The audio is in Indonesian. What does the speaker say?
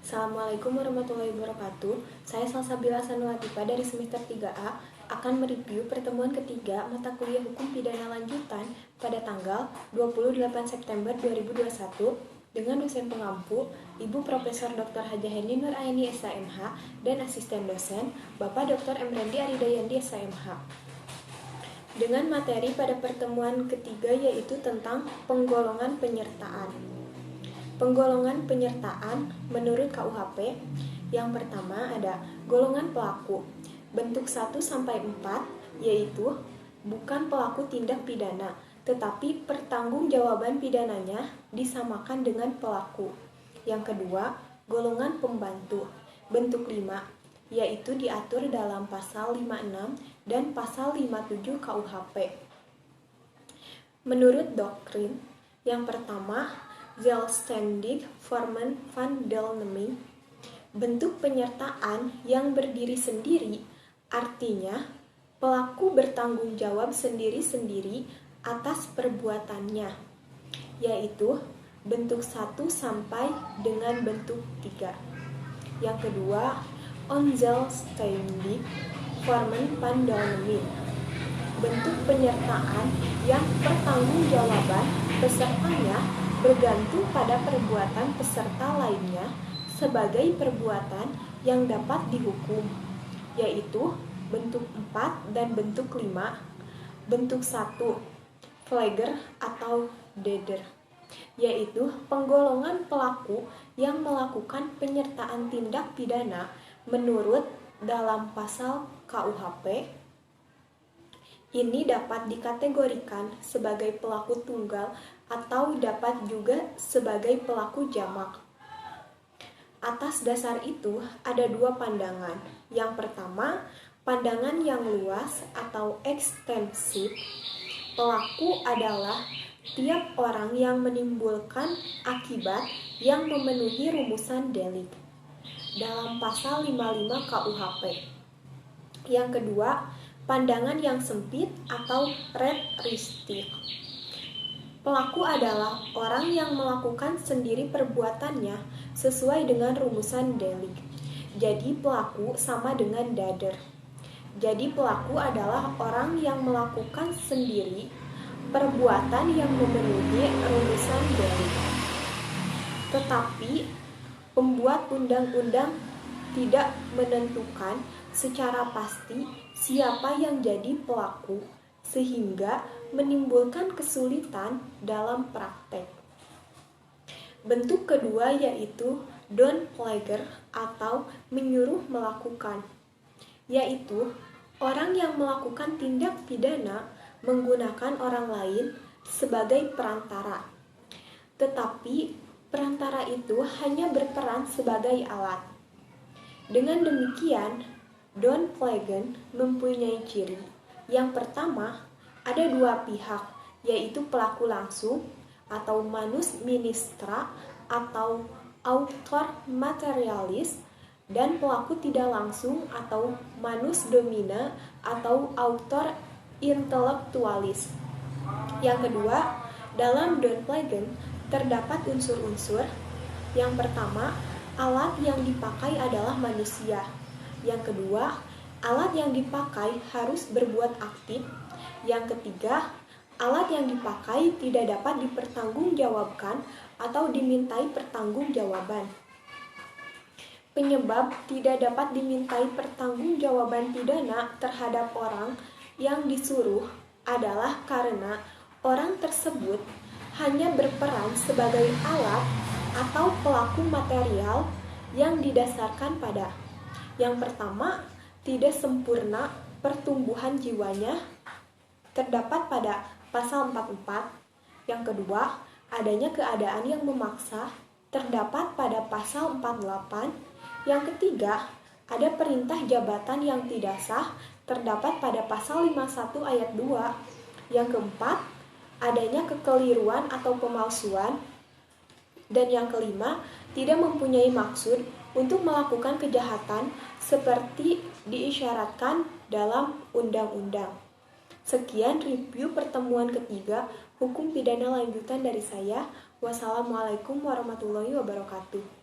Assalamualaikum warahmatullahi wabarakatuh. Saya Salsabila Sanuatipa dari semester 3A akan mereview pertemuan ketiga mata kuliah Hukum Pidana Lanjutan pada tanggal 28 September 2021 dengan dosen pengampu Ibu Profesor Dr. Hajah Hendi Nur Aini SHMH dan asisten dosen Bapak Dr. Emrendi Aridayandi SHMH. Dengan materi pada pertemuan ketiga yaitu tentang penggolongan penyertaan. Penggolongan penyertaan menurut KUHP yang pertama ada golongan pelaku bentuk 1-4 yaitu bukan pelaku tindak pidana tetapi pertanggungjawaban pidananya disamakan dengan pelaku. Yang kedua, golongan pembantu bentuk 5 yaitu diatur dalam pasal 56 dan pasal 57 KUHP. Menurut doktrin yang pertama zelfstandig vormen van deelneming, bentuk penyertaan yang berdiri sendiri, artinya pelaku bertanggung jawab sendiri-sendiri atas perbuatannya, yaitu bentuk 1 sampai dengan bentuk 3. Yang kedua, onzelfstandig vormen van deelneming, bentuk penyertaan yang pertanggungjawaban pesertanya bergantung pada perbuatan peserta lainnya sebagai perbuatan yang dapat dihukum, yaitu bentuk 4 dan bentuk 5. Bentuk 1, Pfleger atau Dader, yaitu penggolongan pelaku yang melakukan penyertaan tindak pidana menurut dalam pasal KUHP. Ini dapat dikategorikan sebagai pelaku tunggal atau dapat juga sebagai pelaku jamak. Atas dasar itu ada dua pandangan. Yang pertama, pandangan yang luas atau ekstensif. Pelaku adalah tiap orang yang menimbulkan akibat yang memenuhi rumusan delik dalam pasal 55 KUHP. Yang kedua, pandangan yang sempit atau redristic. Pelaku adalah orang yang melakukan sendiri perbuatannya sesuai dengan rumusan delik. Jadi pelaku sama dengan dader. Jadi pelaku adalah orang yang melakukan sendiri perbuatan yang memenuhi rumusan delik. Tetapi pembuat undang-undang tidak menentukan secara pasti siapa yang jadi pelaku, sehingga menimbulkan kesulitan dalam praktek. Bentuk kedua yaitu downplegger atau menyuruh melakukan, yaitu orang yang melakukan tindak pidana menggunakan orang lain sebagai perantara. Tetapi perantara itu hanya berperan sebagai alat. Dengan demikian, downplegger mempunyai ciri. Yang pertama, ada dua pihak, yaitu pelaku langsung atau manus ministra atau autor materialis dan pelaku tidak langsung atau manus domina atau autor intellectualis. Yang kedua, dalam downplegger terdapat unsur-unsur. Yang pertama, alat yang dipakai adalah manusia. Yang kedua, alat yang dipakai harus berbuat aktif. Yang ketiga, alat yang dipakai tidak dapat dipertanggungjawabkan atau dimintai pertanggungjawaban. Penyebab tidak dapat dimintai pertanggungjawaban pidana terhadap orang yang disuruh adalah karena orang tersebut hanya berperan sebagai alat atau pelaku material yang didasarkan pada yang pertama, tidak sempurna pertumbuhan jiwanya terdapat pada pasal 44. Yang kedua, adanya keadaan yang memaksa terdapat pada pasal 48. Yang ketiga, ada perintah jabatan yang tidak sah terdapat pada pasal 51 ayat 2. Yang keempat, adanya kekeliruan atau pemalsuan. Dan yang kelima, tidak mempunyai maksud untuk melakukan kejahatan seperti diisyaratkan dalam undang-undang. Sekian review pertemuan ketiga Hukum Pidana Lanjutan dari saya. Wassalamualaikum warahmatullahi wabarakatuh.